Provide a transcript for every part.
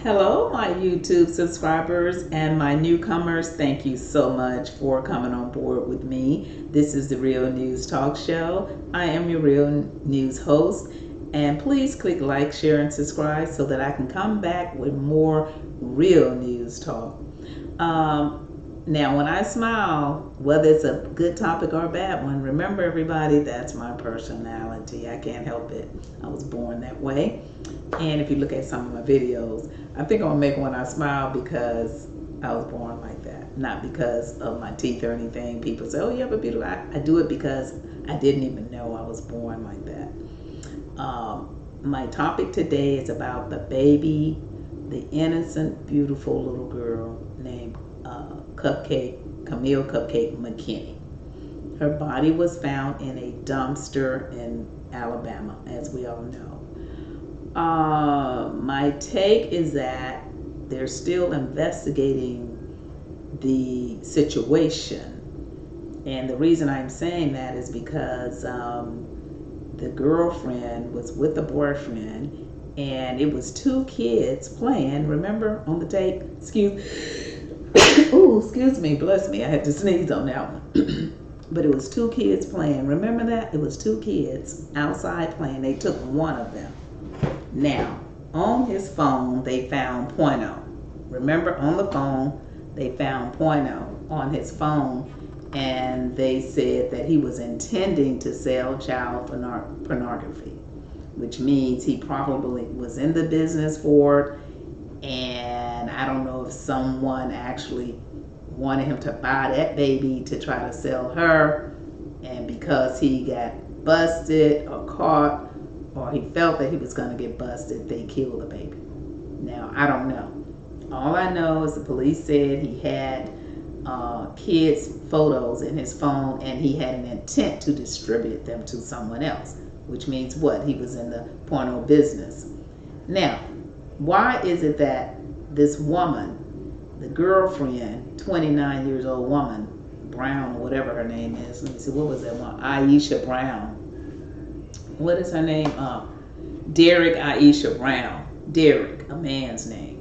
Hello, my YouTube subscribers and my newcomers. Thank you so much for coming on board with me. This is the Real News Talk Show. I am your Real News host. And please click like, share, and subscribe so that I can come back with more real news talk. Now, when I smile, whether it's a good topic or a bad one, remember everybody, that's my personality. I can't help it. I was born that way. And if you look at some of my videos, I think I'm gonna make one I smile because I was born like that, not because of my teeth or anything. People say, oh, you have a beautiful eye. I do it because I didn't even know I was born like that. My topic today is about the baby, the innocent, beautiful little girl named Kamille Mckinney. Her body was found in a dumpster in Alabama, as we all know. My take is that they're still investigating the situation. And the reason I'm saying that is because the girlfriend was with the boyfriend, and it was two kids playing. Remember on the tape? Excuse me, bless me. I had to sneeze on that one. But it was two kids playing. Remember that? It was two kids outside playing. They took one of them. Now, on his phone, they found porno. Remember, on the phone, they found porno on his phone. And they said that he was intending to sell child pornography, which means he probably was in the business for it. And I don't know if someone actually wanted him to buy that baby to try to sell her. And because he got busted or caught, or he felt that he was going to get busted, they killed the baby. Now, I don't know. All I know is the police said he had kids' photos in his phone, and he had an intent to distribute them to someone else, which means what? He was in the porno business. Now, why is it that this woman, the girlfriend, 29 years old woman, Brown, whatever her name is, let me see, what was that one? Irisha Brown. What is her name? Derick Irisha Brown. Derick, a man's name.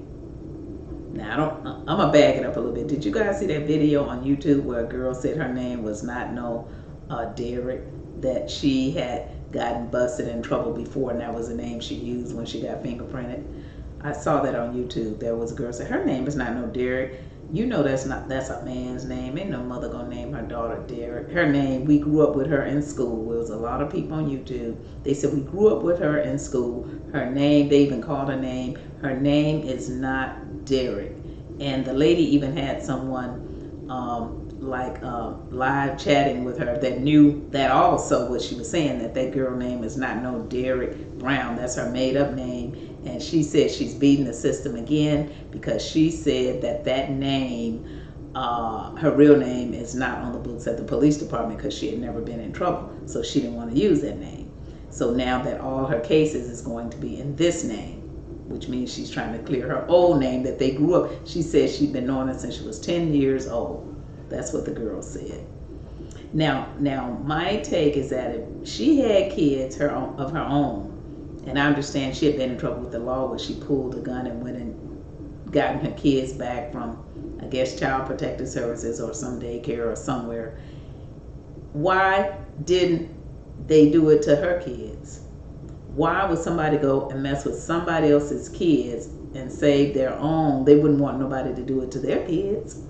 Now, I'm going to back it up a little bit. Did you guys see that video on YouTube where a girl said her name was not Derick, that she had gotten busted in trouble before, and that was the name she used when she got fingerprinted? I saw that on YouTube. There was a girl said her name is not no Derick. You know that's a man's name. Ain't no mother gonna name her daughter Derick. Her name, we grew up with her in school. There was a lot of people on YouTube. They said we grew up with her in school. Her name, they even called her name. Her name is not Derick. And the lady even had someone live chatting with her that knew that also what she was saying, that girl name is not no Derick Brown. That's her made up name. And she said she's beating the system again because she said that name, her real name, is not on the books at the police department because she had never been in trouble. So she didn't want to use that name. So now that all her cases is going to be in this name, which means she's trying to clear her old name that they grew up. She said she'd been knowing it since she was 10 years old. That's what the girl said. Now my take is that if she had kids of her own, and I understand she had been in trouble with the law where she pulled a gun and went and gotten her kids back from, I guess, Child Protective Services or some daycare or somewhere. Why didn't they do it to her kids? Why would somebody go and mess with somebody else's kids and save their own? They wouldn't want nobody to do it to their kids.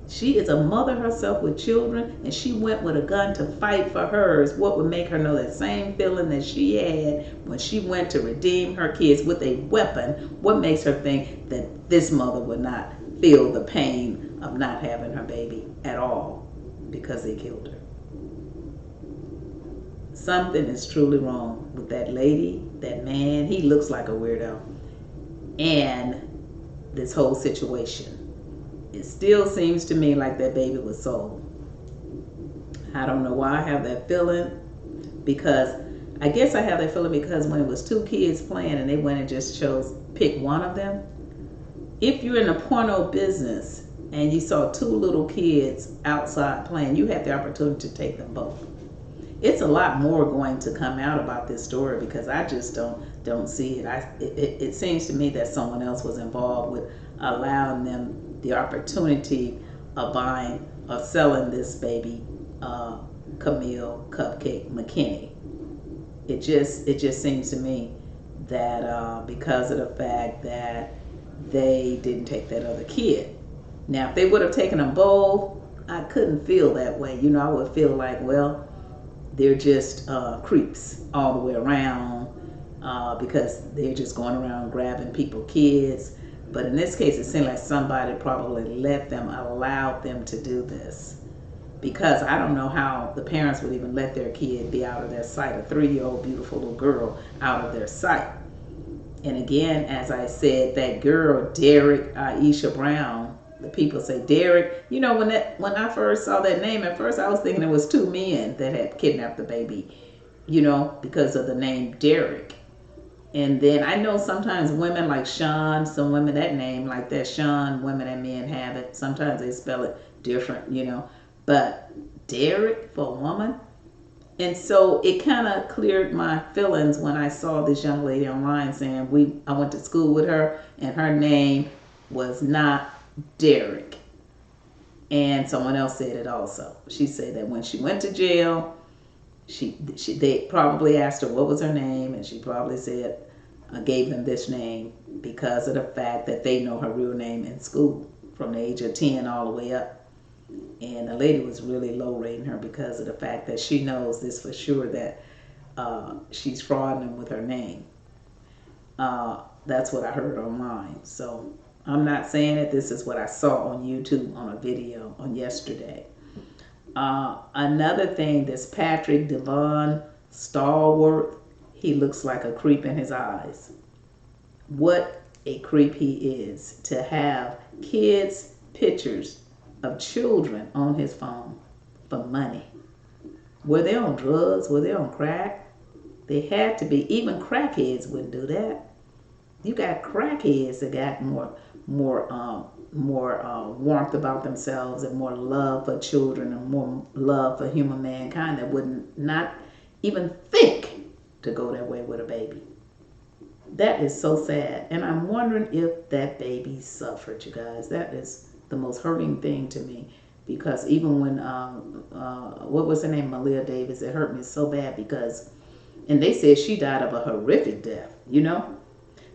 She is a mother herself with children, and she went with a gun to fight for hers. What would make her know that same feeling that she had when she went to redeem her kids with a weapon? What makes her think that this mother would not feel the pain of not having her baby at all because they killed her? Something is truly wrong with that lady, that man. He looks like a weirdo. And this whole situation. It still seems to me like that baby was sold. I don't know why I have that feeling, because I guess I have that feeling because when it was two kids playing and they went and just pick one of them. If you're in the porno business and you saw two little kids outside playing, you had the opportunity to take them both. it's a lot more going to come out about this story, because I just don't see it. It seems to me that someone else was involved with allowing them the opportunity of buying or selling this baby, Kamille Cupcake McKinney. It just seems to me that because of the fact that they didn't take that other kid. Now, if they would have taken them both, I couldn't feel that way. You know, I would feel like, well, they're just creeps all the way around, because they're just going around grabbing people's kids. But in this case, it seemed like somebody probably allowed them to do this, because I don't know how the parents would even let their kid be out of their sight, a 3-year-old beautiful little girl out of their sight. And again, as I said, that girl, Derick Irisha Brown, the people say Derick. You know, when I first saw that name, at first I was thinking it was 2 men that had kidnapped the baby, you know, because of the name Derick. And then I know sometimes women like Sean, some women that name like that, Sean, women and men have it. Sometimes they spell it different, you know. But Derick for a woman? And so it kind of cleared my feelings when I saw this young lady online saying I went to school with her and her name was not Derick. And someone else said it also. She said that when she went to jail, they probably asked her what was her name, and she probably said, I gave them this name because of the fact that they know her real name in school from the age of 10 all the way up. And the lady was really low rating her because of the fact that she knows this for sure, that she's frauding with her name. That's what I heard online. So I'm not saying it. This is what I saw on YouTube on a video on yesterday. Another thing, this Patrick DEVONE STALLWORTH, he looks like a creep in his eyes. What a creep he is to have kids' pictures of children on his phone for money. Were they on drugs? Were they on crack? They had to be. Even crackheads wouldn't do that. You got crackheads that got more warmth about themselves and more love for children and more love for human mankind, that wouldn't not even think to go that way with a baby. That is so sad. And I'm wondering if that baby suffered, you guys. That is the most hurting thing to me, because even when what was her name, Malia Davis, it hurt me so bad, because, and they said she died of a horrific death, you know.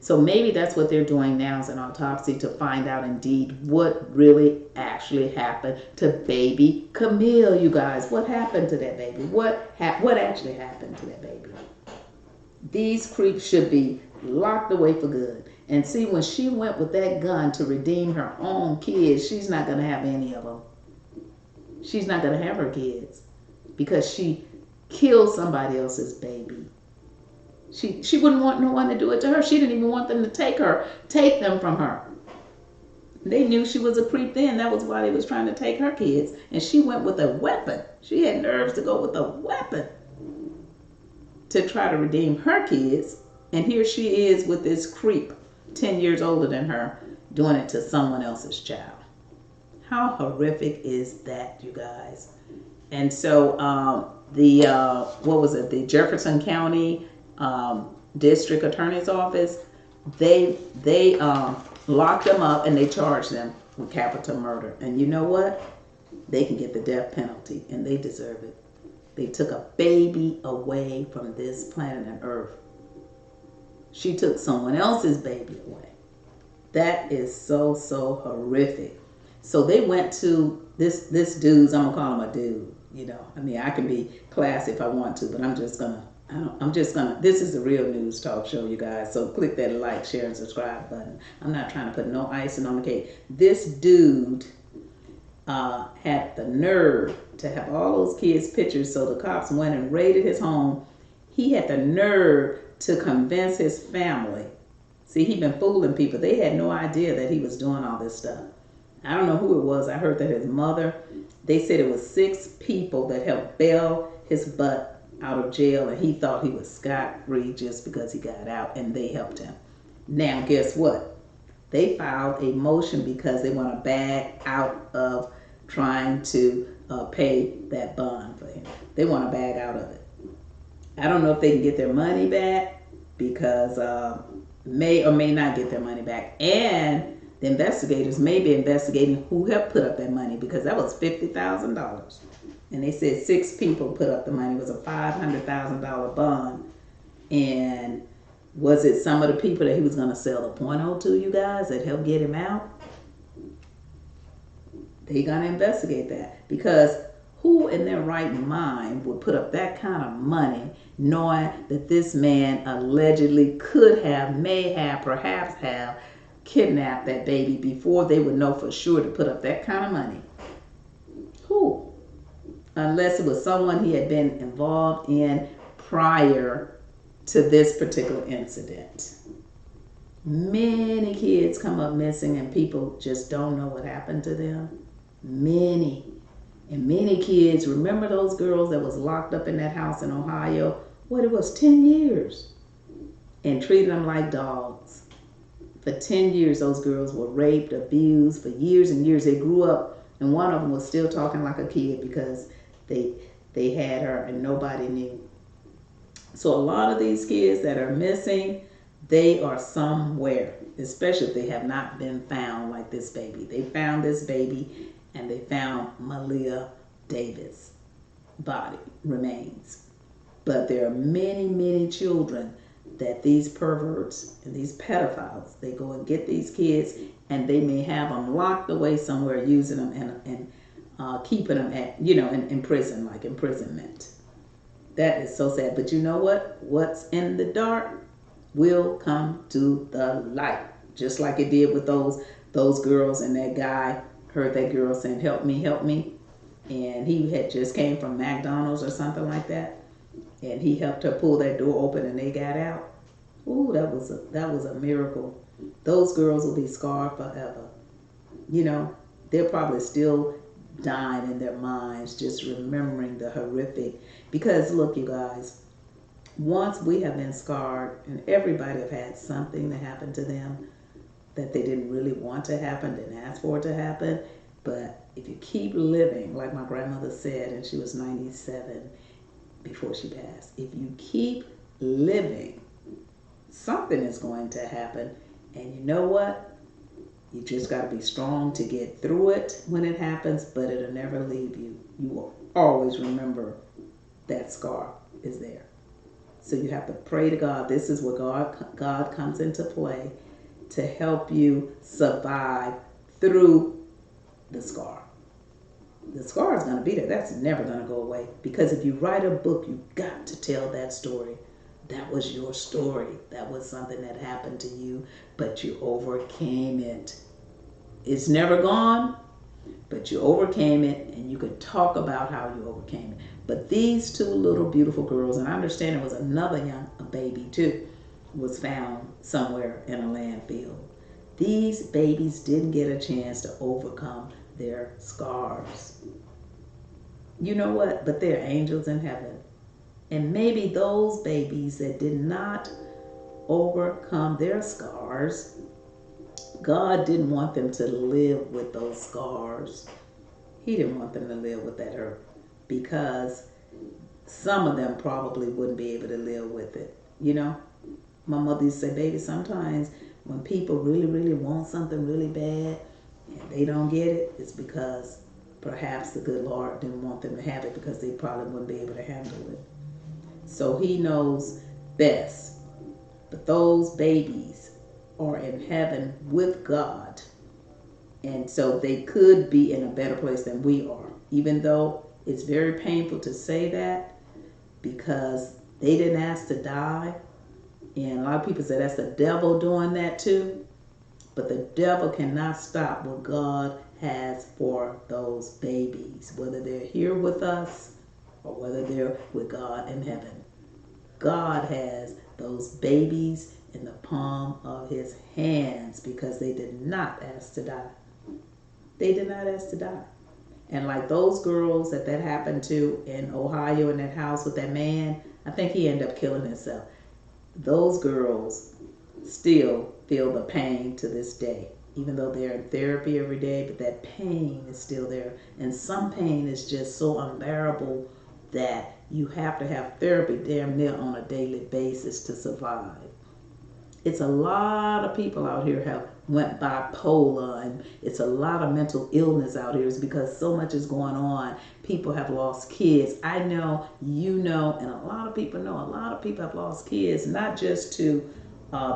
So maybe that's what they're doing now, is an autopsy to find out indeed what really actually happened to baby Kamille, you guys. What happened to that baby? What actually happened to that baby? These creeps should be locked away for good. And see, when she went with that gun to redeem her own kids, she's not going to have any of them. She's not going to have her kids, because she killed somebody else's baby. She wouldn't want no one to do it to her. She didn't even want them to take them from her. They knew she was a creep then. That was why they was trying to take her kids. And she went with a weapon. She had nerves to go with a weapon to try to redeem her kids. And here she is with this creep, 10 years older than her, doing it to someone else's child. How horrific is that, you guys? And so the Jefferson County District Attorney's Office, they locked them up and they charged them with capital murder. And you know what? They can get the death penalty, and they deserve it. They took a baby away from this planet and earth. She took someone else's baby away. That is so, so horrific. So they went to this dude's, I'm going to call him a dude, you know. I mean, I can be classy if I want to, but I'm just going to, this is the Real News Talk Show, you guys. So click that like, share, and subscribe button. I'm not trying to put no icing on the cake. This dude had the nerve to have all those kids' pictures, so the cops went and raided his home. He had the nerve to convince his family. See, he'd been fooling people. They had no idea that he was doing all this stuff. I don't know who it was. I heard that his mother, they said it was 6 people that helped bail his butt out of jail, and he thought he was scot-free just because he got out, and they helped him. Now, guess what? They filed a motion because they want to back out of trying to pay that bond for him. They want a bag out of it. I don't know if they can get their money back, because may or may not get their money back. And the investigators may be investigating who helped put up that money, because that was $50,000. And they said 6 people put up the money. It was a $500,000 bond. And was it some of the people that he was going to sell the porno to, you guys, that helped get him out? They're going to investigate that, because who in their right mind would put up that kind of money knowing that this man allegedly could have, may have, perhaps have kidnapped that baby before they would know for sure to put up that kind of money? Who? Unless it was someone he had been involved in prior to this particular incident. Many kids come up missing and people just don't know what happened to them. Many. And many kids, remember those girls that was locked up in that house in Ohio? What, it was 10 years. And treated them like dogs. For 10 years, those girls were raped, abused for years and years. They grew up, and one of them was still talking like a kid because they had her and nobody knew. So a lot of these kids that are missing, they are somewhere, especially if they have not been found, like this baby. They found this baby, and they found Malia Davis' body remains. But there are many, many children that these perverts and these pedophiles, they go and get these kids, and they may have them locked away somewhere, using them and keeping them at, in prison, like imprisonment. That is so sad. But you know what? What's in the dark will come to the light. Just like it did with those girls, and that guy heard that girl saying, "Help me, help me." And he had just came from McDonald's or something like that. And he helped her pull that door open and they got out. Ooh, that was a miracle. Those girls will be scarred forever. They're probably still dying in their minds, just remembering the horrific. Because look, you guys, once we have been scarred, and everybody have had something that happened to them that they didn't really want to happen, didn't ask for it to happen. But if you keep living, like my grandmother said, and she was 97 before she passed, if you keep living, something is going to happen. And you know what? You just got to be strong to get through it when it happens, but it'll never leave you. You will always remember that scar is there. So you have to pray to God. This is where God comes into play to help you survive through the scar. The scar is going to be there. That's never going to go away. Because if you write a book, you've got to tell that story. That was your story. That was something that happened to you, but you overcame it. It's never gone, but you overcame it, and you could talk about how you overcame it. But these 2 little beautiful girls, and I understand there was another a baby too, was found somewhere in a landfill. These babies didn't get a chance to overcome their scars. You know what? But they're angels in heaven. And maybe those babies that did not overcome their scars, God didn't want them to live with those scars. He didn't want them to live with that hurt, because some of them probably wouldn't be able to live with it. My mother used to say, baby, sometimes when people really, really want something really bad and they don't get it, it's because perhaps the good Lord didn't want them to have it, because they probably wouldn't be able to handle it. So he knows best. But those babies are in heaven with God. And so they could be in a better place than we are. Even though it's very painful to say that, because they didn't ask to die. And a lot of people say that's the devil doing that too. But the devil cannot stop what God has for those babies, whether they're here with us or whether they're with God in heaven. God has those babies in the palm of his hands, because they did not ask to die. They did not ask to die. And like those girls that happened to in Ohio, in that house with that man, I think he ended up killing himself. Those girls still feel the pain to this day. even though they're in therapy every day, but that pain is still there. And some pain is just so unbearable that you have to have therapy damn near on a daily basis to survive. It's a lot of people out here have went bipolar, and it's a lot of mental illness out here. It's because so much is going on. People have lost kids. I know, you know, and a lot of people know. A lot of people have lost kids, not just to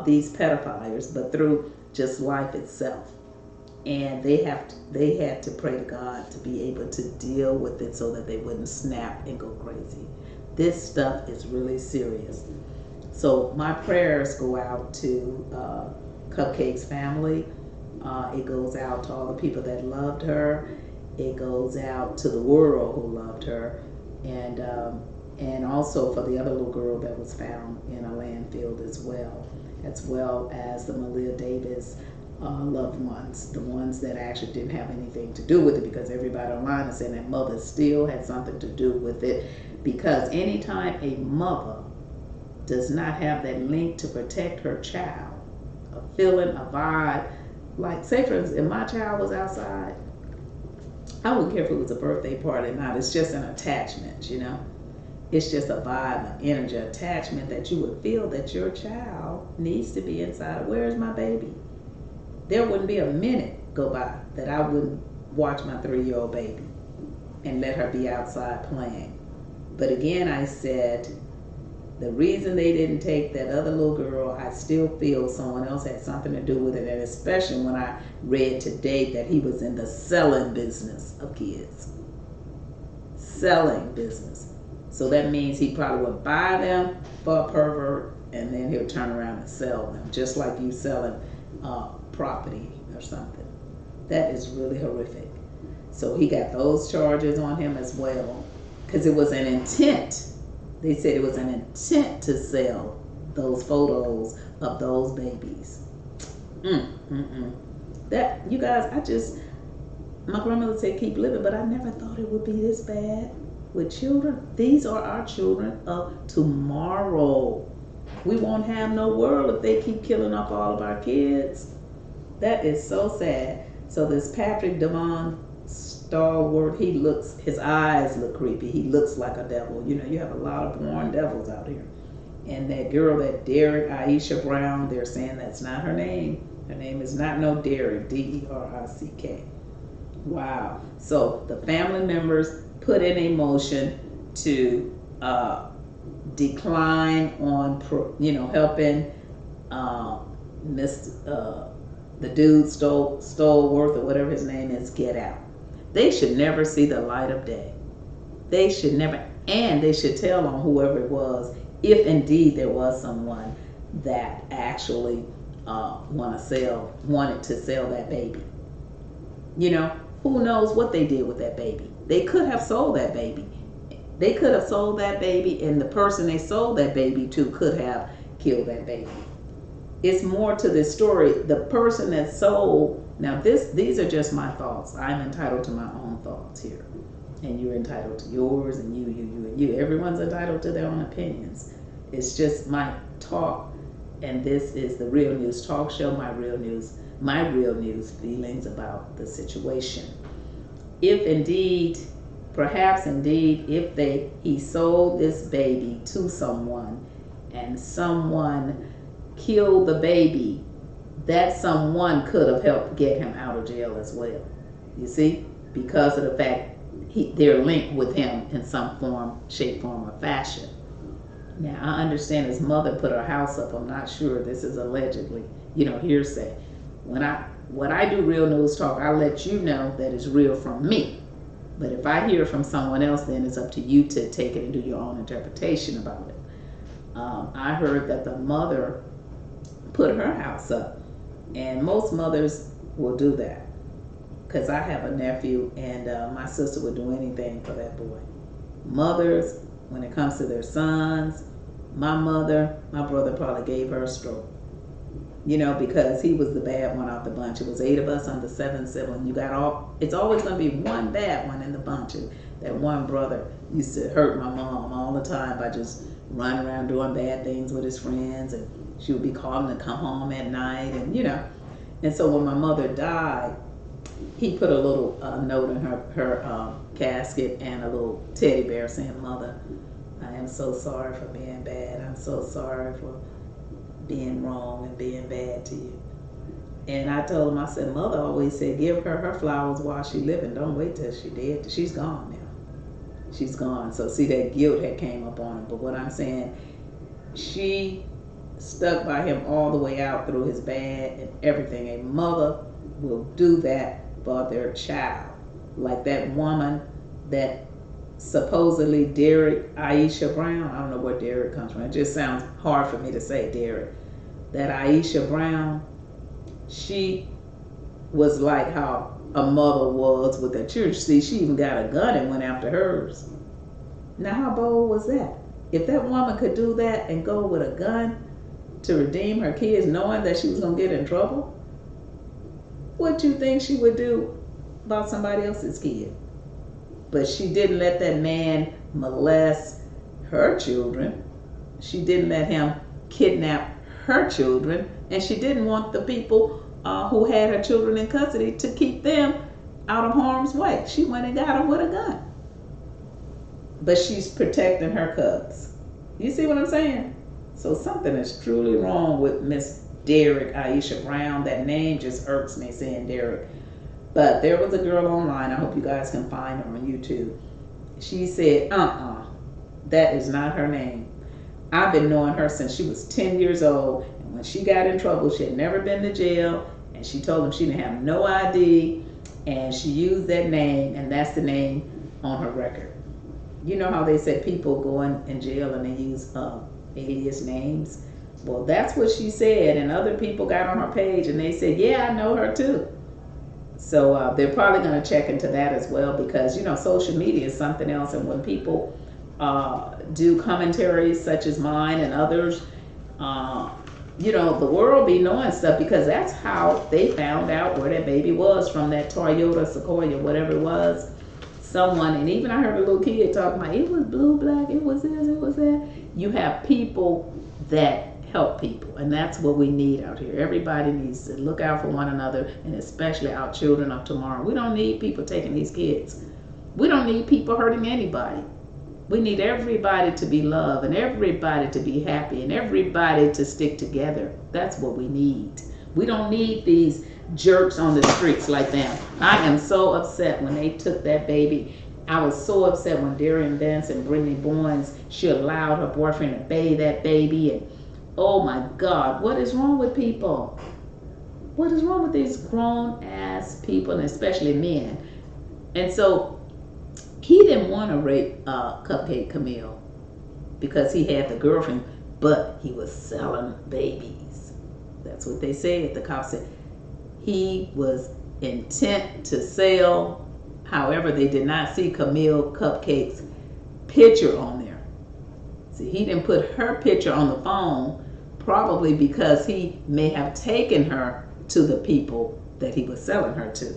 these pedophiles, but through just life itself. And they had to pray to God to be able to deal with it so that they wouldn't snap and go crazy. This stuff is really serious. So my prayers go out to Cupcake's family. It goes out to all the people that loved her. It goes out to the world who loved her, and also for the other little girl that was found in a landfill as well as the Malia Davis loved ones, the ones that actually didn't have anything to do with it, because everybody online is saying that mother still had something to do with it, because anytime a mother does not have that link to protect her child, a feeling, a vibe, like say for instance, if my child was outside, I wouldn't care if it was a birthday party or not. It's just an attachment, you know. It's just a vibe, an energy, attachment that you would feel that your child needs to be inside. Where's my baby? There wouldn't be a minute go by that I wouldn't watch my 3-year-old baby and let her be outside playing. But again, I said, the reason they didn't take that other little girl, I still feel someone else had something to do with it. And especially when I read today that he was in the selling business of kids. Selling business. So that means he probably would buy them for a pervert, and then he'll turn around and sell them, just like you selling property or something. That is really horrific. So he got those charges on him as well, because it was an intent. They said it was an intent to sell those photos of those babies. That, you guys, my grandmother said keep living, but I never thought it would be this bad with children. These are our children of tomorrow. We won't have no world if they keep killing off all of our kids. That is so sad. So this Patrick DeVoне STALLWORTH, his eyes look creepy. He looks like a devil. You know, you have a lot of born devils out here. And that girl, that Derick Irisha Brown, they're saying that's not her name. Her name is not no Derick, D-E-R-I-C-K. Wow. So the family members put in a motion to decline on, helping the dude STALLWORTH, or whatever his name is, get out. They should never see the light of day. They should never, and they should tell on whoever it was, if indeed there was someone that actually wanted to sell that baby. You know, who knows what they did with that baby? They could have sold that baby. They could have sold that baby, and the person they sold that baby to could have killed that baby. It's more to this story. The person that sold, now these are just my thoughts. I'm entitled to my own thoughts here. And you're entitled to yours, and you. Everyone's entitled to their own opinions. It's just my talk, and this is the Real News Talk Show, my real news feelings about the situation. If indeed, perhaps indeed, if he sold this baby to someone, and someone killed the baby, that someone could have helped get him out of jail as well. You see, because of the fact they're linked with him in some form, shape, form, or fashion. Now, I understand his mother put her house up. I'm not sure. This is allegedly, hearsay. When I do Real News Talk, I let you know that it's real from me. But if I hear from someone else, then it's up to you to take it and do your own interpretation about it. I heard that the mother put her house up, and most mothers will do that, because I have a nephew, and my sister would do anything for that boy. Mothers, when it comes to their sons, my brother probably gave her a stroke, because he was the bad one out the bunch. It was 8 of us under 7 siblings. It's always going to be one bad one in the bunch. And that one brother used to hurt my mom all the time by just running around doing bad things with his friends, and she would be calling to come home at night, and And so when my mother died, he put a little note in her casket and a little teddy bear saying, "Mother, I am so sorry for being bad. I'm so sorry for being wrong and being bad to you." And I told him, I said, "Mother always said, give her flowers while she's living. Don't wait till she's dead. She's gone now. She's gone." So see, that guilt had came up on him. But what I'm saying, she stuck by him all the way out through his bad and everything. A mother will do that for their child. Like that woman that supposedly Derick Irisha Brown, I don't know where Derick comes from. It just sounds hard for me to say Derick. That Irisha Brown, she was like how a mother was with her children. See, she even got a gun and went after hers. Now, how bold was that? If that woman could do that and go with a gun to redeem her kids, knowing that she was going to get in trouble, what do you think she would do about somebody else's kid? But she didn't let that man molest her children. She didn't let him kidnap her children. And she didn't want the people who had her children in custody to keep them out of harm's way. She went and got them with a gun. But she's protecting her cubs. You see what I'm saying? So something is truly wrong with Miss Derick Irisha Brown. That name just irks me, saying Derick. But there was a girl online, I hope you guys can find her on YouTube. She said, that is not her name. I've been knowing her since she was 10 years old. And when she got in trouble, she had never been to jail. And she told them she didn't have no ID. And she used that name, and that's the name on her record. You know how they said people go in jail and they use alias names? Well, that's what she said. And other people got on her page and they said, yeah, I know her too. So they're probably going to check into that as well, because, you know, social media is something else. And when people do commentaries such as mine and others, you know, the world be knowing stuff, because that's how they found out where that baby was, from that Toyota Sequoia, whatever it was. Someone, and even I heard a little kid talking about, it was blue, black, it was this, it was that. You have people that help people, and that's what we need out here. Everybody needs to look out for one another, and especially our children of tomorrow. We don't need people taking these kids. We don't need people hurting anybody. We need everybody to be loved, and everybody to be happy, and everybody to stick together. That's what we need. We don't need these jerks on the streets like them. I am so upset when they took that baby. I was so upset when Darian Vance and Brittany Boynes, she allowed her boyfriend to bathe that baby. And oh my God, what is wrong with people? What is wrong with these grown ass people, and especially men? And so he didn't want to rape Cupcake Kamille because he had the girlfriend, but he was selling babies. That's what they said. The cops said he was intent to sell. However, they did not see Kamille Cupcake's picture on there. See, he didn't put her picture on the phone, probably because he may have taken her to the people that he was selling her to,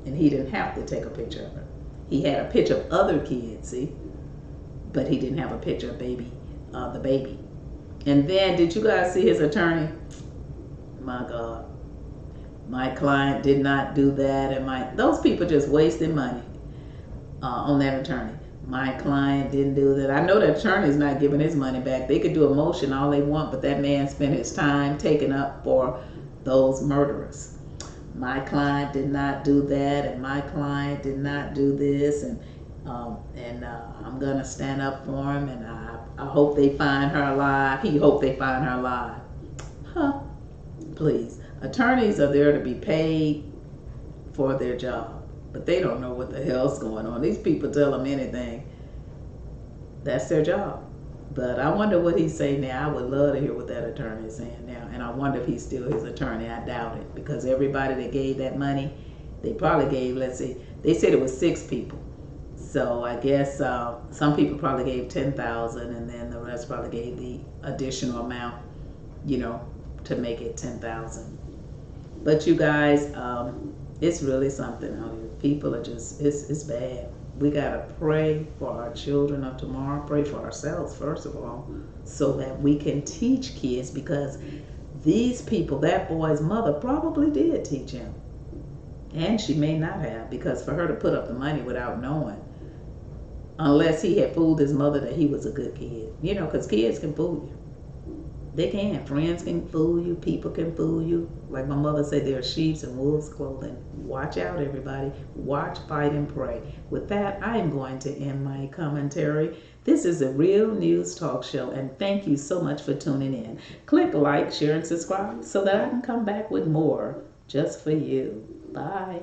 and he didn't have to take a picture of her. He had a picture of other kids, see, but he didn't have a picture of the baby. And then, did you guys see his attorney? My God. My client did not do that, and those people just wasted money on that attorney. My client didn't do that. I know the attorney's not giving his money back. They could do a motion all they want, but that man spent his time taking up for those murderers. My client did not do that, and my client did not do this, and I'm gonna stand up for him, and I hope they find her alive. He hope they find her alive. Huh? Please. Attorneys are there to be paid for their job, but they don't know what the hell's going on. These people tell them anything. That's their job. But I wonder what he's saying now. I would love to hear what that attorney is saying now. And I wonder if he's still his attorney. I doubt it, because everybody that gave that money, they probably gave, let's see, they said it was 6 people. So I guess some people probably gave $10,000, and then the rest probably gave the additional amount, you know, to make it $10,000. But you guys, it's really something out here. People are just, it's bad. We got to pray for our children of tomorrow. Pray for ourselves, first of all, so that we can teach kids, because these people, that boy's mother probably did teach him. And she may not have, because for her to put up the money without knowing, unless he had fooled his mother that he was a good kid. You know, because kids can fool you. They can. Friends can fool you. People can fool you. Like my mother said, there are sheep's and wolves' clothing. Watch out, everybody. Watch, fight, and pray. With that, I am going to end my commentary. This is a Real News Talk Show, and thank you so much for tuning in. Click like, share, and subscribe so that I can come back with more just for you. Bye.